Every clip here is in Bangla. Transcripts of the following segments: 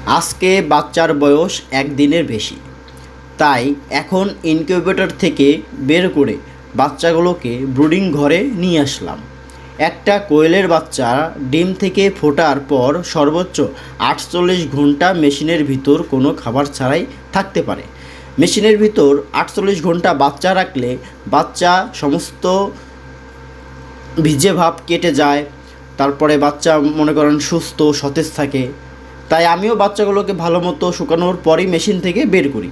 আজকে বাচ্চার বয়স 1 দিনের বেশি, তাই এখন ইনকিউবেটর থেকে বের করে বাচ্চাগুলোকে ব্রুডিং ঘরে নিয়ে আসলাম। একটা কোয়েলের বাচ্চা ডিম থেকে ফোটার পর সর্বোচ্চ 48 ঘন্টা মেশিনের ভিতর কোনো খাবার ছাড়াই থাকতে পারে। মেশিনের ভিতর 48 ঘন্টা বাচ্চা রাখলে বাচ্চা সমস্ত ভিজে ভাব কেটে যায়, তারপরে বাচ্চা মনে করেন সুস্থ সতেজ থাকে। তাই আমিও বাচ্চাগুলোকে ভালো মতো শুকানোর পরই মেশিন থেকে বের করি।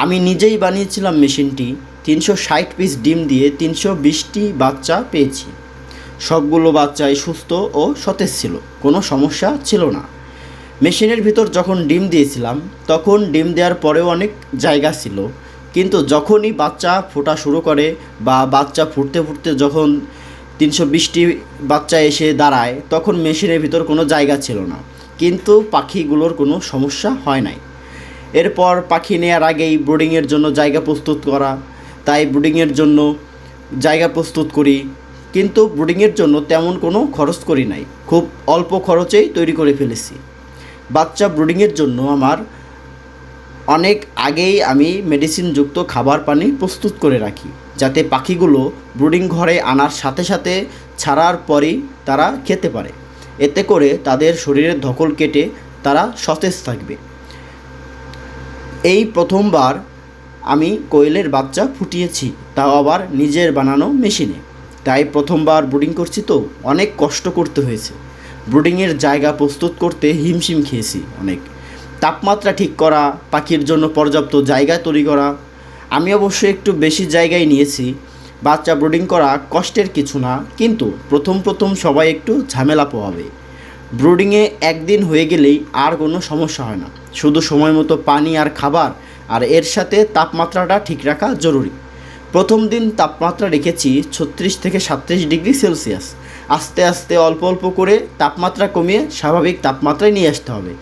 আমি নিজেই বানিয়েছিলাম মেশিনটি। 360 পিস ডিম দিয়ে 320টি বাচ্চা পেয়েছি। সবগুলো বাচ্চাই সুস্থ ও সতেজ ছিল, কোনো সমস্যা ছিল না। মেশিনের ভিতর যখন ডিম দিয়েছিলাম তখন ডিম দেওয়ার পরেও অনেক জায়গা ছিল, কিন্তু যখনই বাচ্চা ফোটা শুরু করে বা বাচ্চা ফুটতে ফুটতে যখন 320টি বাচ্চা এসে দাঁড়ায় তখন মেশিনের ভিতর কোনো জায়গা ছিল না, কিন্তু পাখিগুলোর কোনো সমস্যা হয় নাই। এরপর পাখি নেওয়ার আগেই ব্রুডিংয়ের জন্য জায়গা প্রস্তুত করা, তাই ব্রুডিংয়ের জন্য জায়গা প্রস্তুত করি, কিন্তু ব্রুডিংয়ের জন্য তেমন কোনো খরচ করি নাই, খুব অল্প খরচেই তৈরি করে ফেলেছি। বাচ্চা ব্রুডিংয়ের জন্য আমার অনেক আগেই আমি মেডিসিনযুক্ত খাবার পানি প্রস্তুত করে রাখি, যাতে পাখিগুলো ব্রুডিং ঘরে আনার সাথে সাথে ছাড়ার পরেই তারা খেতে পারে। এতে করে তাদের শরীরের ধকল কেটে তারা সতেজ থাকবে। এই প্রথমবার আমি কোয়েলের বাচ্চা ফুটিয়েছি, তাও আবার নিজের বানানো মেশিনে। তাই প্রথমবার ব্রুডিং করছি, তো অনেক কষ্ট করতে হয়েছে। ব্রুডিংয়ের জায়গা প্রস্তুত করতে হিমশিম খেয়েছি অনেক। তাপমাত্রা ঠিক করা, পাখির জন্য পর্যাপ্ত জায়গা তৈরি করা। আমি অবশ্যই একটু বেশি জায়গায় নিয়েছি। বাচ্চা ব্রুডিং করা কষ্টের কিছু না, কিন্তু প্রথম প্রথম সবাই একটু ঝামেলা পোহাবে। ব্রুডিংয়ে একদিন হয়ে গেলেই আর কোনো সমস্যা হয় না, শুধু সময় মতো পানি আর খাবার, আর এর সাথে তাপমাত্রাটা ঠিক রাখা জরুরি। প্রথম দিন তাপমাত্রা রেখেছি 36 থেকে 37 ডিগ্রি সেলসিয়াস। আস্তে আস্তে অল্প অল্প করে তাপমাত্রা কমিয়ে স্বাভাবিক তাপমাত্রায় নিয়ে আসতে হবে।